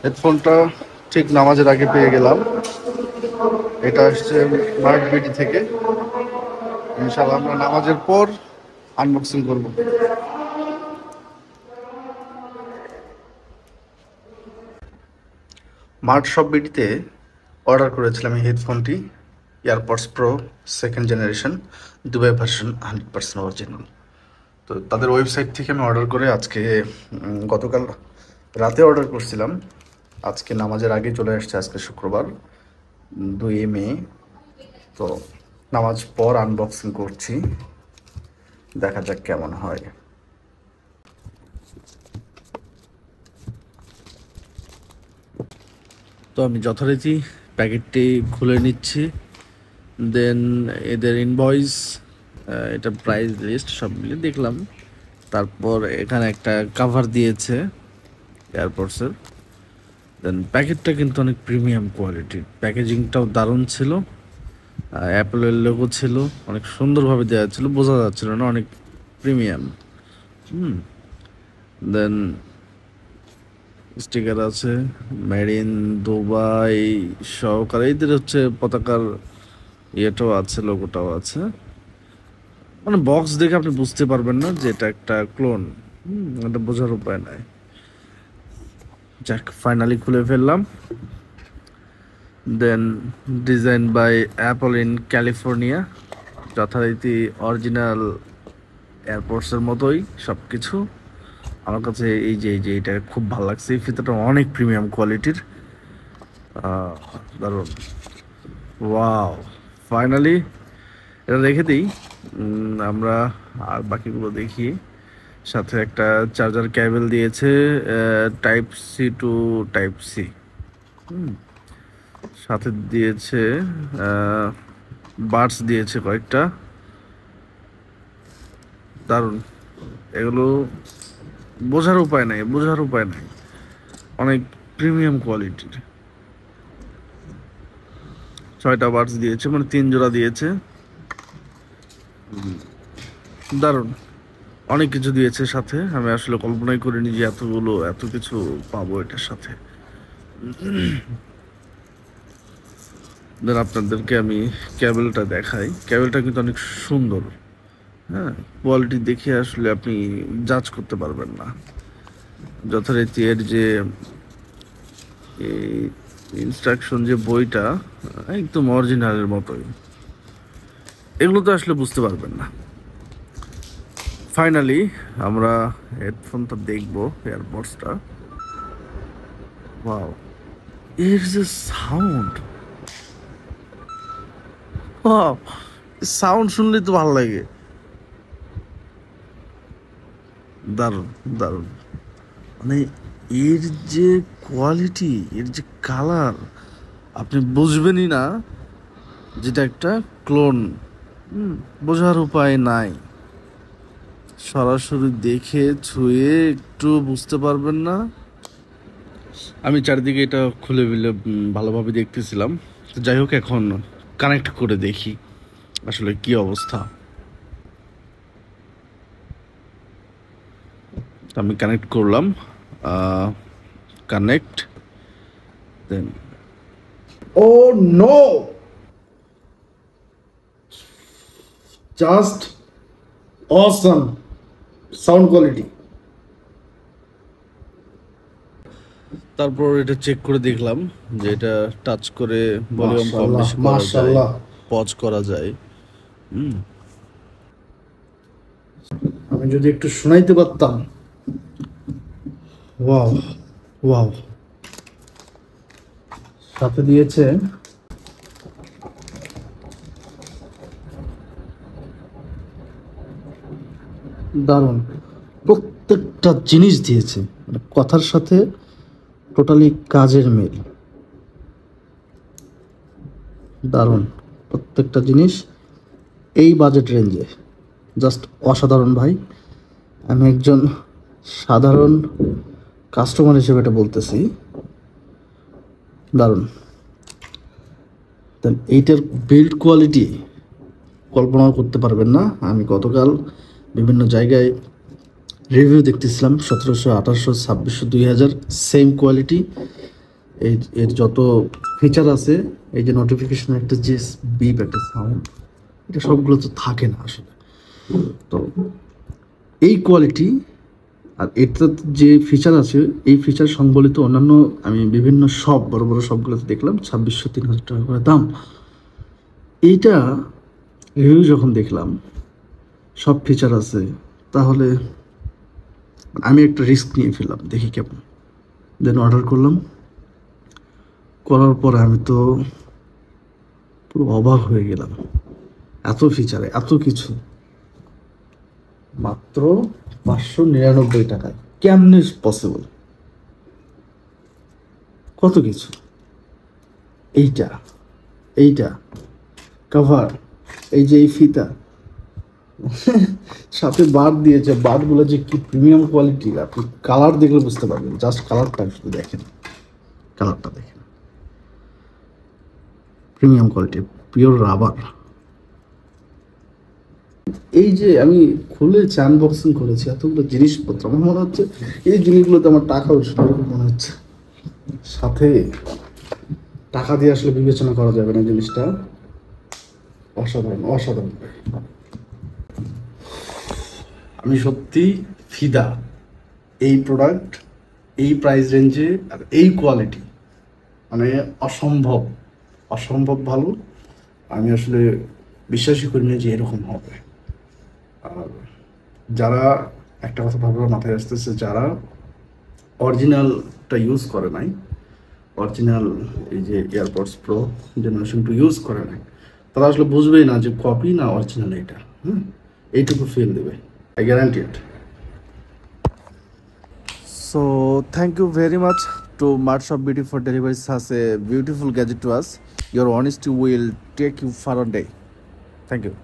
হেডফোনটা ঠিক নামাজের আগে পেয়ে গেলাম। এটা আসছে স্মার্ট বিডি থেকে। ইনশাআল্লাহ আমরা নামাজের পর আনবক্সিং করব। স্মার্ট শপ বিডিতে অর্ডার করেছিলাম এই হেডফোনটি, AirPods pro second generation, Dubai version 100% original. তো তাদের ওয়েবসাইট থেকে আমি অর্ডার করে আজকে গতকাল রাতে অর্ডার করছিলাম, আজকে নামাজের আগে চলে আসছে। আজকে শুক্রবার 2 মে। তো নামাজ পর আনবক্সিং করছি, দেখা যাক কেমন হয়। তো আমি যথারীতি প্যাকেটটি খুলে নিচ্ছি, দেন এদের ইনভয়েস, এটা প্রাইস লিস্ট সব মিলিয়ে দেখলাম। তারপর এখানে একটা কাভার দিয়েছে এয়ারপডসের। দেন প্যাকেটটা কিন্তু অনেক প্রিমিয়াম কোয়ালিটির, প্যাকেজিংটাও দারুণ ছিল। অ্যাপেলের লোগো ছিল, অনেক সুন্দরভাবে দেওয়া ছিল, বোঝা যাচ্ছিল না, অনেক প্রিমিয়াম। দেন স্টিকার আছে মেড ইন দুবাই সহকারে, এদের হচ্ছে পতাকার ইয়েটাও আছে, লোগোটাও আছে। মানে বক্স দেখে আপনি বুঝতে পারবেন না যে এটা একটা ক্লোন, এটা বোঝার উপায় নাই। যাক, ফাইনালি খুলে ফেললাম। Then design by Apple in California, যথারীতি অরিজিনাল এয়ারপোর্টসের মতোই সব কিছু। আমার কাছে এই যে এটা খুব ভালো লাগছে, এই ফিতাটা অনেক প্রিমিয়াম কোয়ালিটির, দারুণ। ওয়াও, ফাইনালি এটা রেখে দিই, আমরা আর বাকিগুলো দেখি। সাথে একটা চার্জার কেবল দিয়েছে, type C to type C. সাথে দিয়েছে বাডস দিয়েছে কয়েকটা, দারুণ। এগুলো বোঝার উপায় নাই, বোঝার উপায় নাই, অনেক প্রিমিয়াম কোয়ালিটির। 6টা বাডস দিয়েছে, মানে 3 জোড়া দিয়েছে, দারুণ। অনেক কিছু দিয়েছে সাথে, আমি আসলে কল্পনাই করিনি যে এত কিছু পাবো এটার সাথে। দেন আপনাদেরকে আমি কেবলটা দেখাই, কেবলটা কিন্তু অনেক সুন্দর। হ্যাঁ, কোয়ালিটি দেখে আসলে আপনি জাজ করতে পারবেন না। যথারীতি এর যে ইনস্ট্রাকশন, যে বইটা একদম অরিজিনালের মতোই, এগুলো তো আসলে বুঝতে পারবেন না। ফাইনালি আমরা হেডফোনটা দেখবো, এয়ারপডসটা। ওয়াও, এর যে সাউন্ড, ওয়াও, সাউন্ড শুনলেই তো ভালো লাগে, দারুণ দারুণ। মানে এর যে কোয়ালিটি, এর যে কালার, আপনি বুঝবেনই না যেটা একটা ক্লোন, বোঝার উপায় নাই। সরাসরি দেখে ছুঁয়ে একটু বুঝতে পারবেন না। আমি চারিদিকে এটা খুলে বিলে ভালোভাবে দেখতেছিলাম। তো যাই হোক, এখন কানেক্ট করে দেখি আসলে কি অবস্থা। আমি কানেক্ট করলাম, connect, then oh no, just awesome sound quality. তারপর এটা চেক করে দেখলাম যে এটা টাচ করে ভলিউম কম বেশি করা যায়, পজ করা যায়। আমি যদি একটু শোনাইতে পারতাম। ওয়াও ওয়াও, সাথে দিয়েছে দারুণ, প্রত্যেকটা জিনিস দিয়েছে, মানে কথার সাথে টোটালি কাজের মিল, দারুণ প্রত্যেকটা জিনিস। এই বাজেট রেঞ্জে জাস্ট অসাধারণ ভাই। আমি একজন সাধারণ কাস্টমার হিসেবে এটা বলতেছি, দারুণ। দেন এইটার বিল্ড কোয়ালিটি কল্পনাও করতে পারবেন না। আমি গতকাল বিভিন্ন জায়গায় রিভিউ দেখতেছিলাম, 1700, 1800, 2600, 2000, সেম কোয়ালিটি, এর যত ফিচার আছে, এই যে নোটিফিকেশন একটা যে বিপ একটা সাউন্ড, এটা সবগুলো তো থাকে না আসলে। তো এই কোয়ালিটি আর এটার যে ফিচার আছে, এই ফিচার সংবলিত অন্যান্য আমি বিভিন্ন শপ, বড় বড় শপগুলোতে দেখলাম 2600-3000 টাকা করে দাম। এইটা রিভিউ যখন দেখলাম সব ফিচার আছে, তাহলে আমি একটা রিস্ক নিয়ে ফেললাম, দেখি কেমন। দেন অর্ডার করলাম। করার পরে আমি তো পুরো অবাক হয়ে গেলাম, এত ফিচারে এত কিছু মাত্র 599 টাকায় কেমনে পসিবল, কত কিছু। এইটা এইটা কভার, এই যে এই ফিতা সাথে বার দিয়েছে, বারগুলো যে কি প্রিমিয়াম কোয়ালিটির, আপনি কালার দেখলে বুঝতে পারবেন। জাস্ট কালারটা শুধু দেখেন, কালারটা দেখেন, প্রিমিয়াম কোয়ালিটি, পিওর রাবার। এই যে আমি খুলেছি, আনবক্সিং করেছি এতগুলো জিনিসপত্র, আমার মনে হচ্ছে এই জিনিসগুলোতে আমার টাকা উঠছে মনে হচ্ছে। সাথে টাকা দিয়ে আসলে বিবেচনা করা যাবে না জিনিসটা। অসাধারণ অসাধারণ। আমি সত্যি ফিদা এই প্রোডাক্ট, এই প্রাইস রেঞ্জে আর এই কোয়ালিটি, মানে অসম্ভব অসম্ভব ভালো। আমি আসলে বিশ্বাসই করি না যে এরকম হবে। আর যারা, একটা কথা ভাববার মাথায় আসতেছে, যারা অরিজিনালটা ইউজ করে নাই, অরিজিনাল এই যে এয়ারপডস প্রো জেনারেশন 2 ইউজ করে নাই, তারা আসলে বুঝবেই না যে কপি না অরিজিনাল এটা। এইটুকু ফিল দেবে, I guarantee it. So thank you very much to Mart Shop Beauty for delivering such a beautiful gadget to us. Your honesty will take you far on day. Thank you.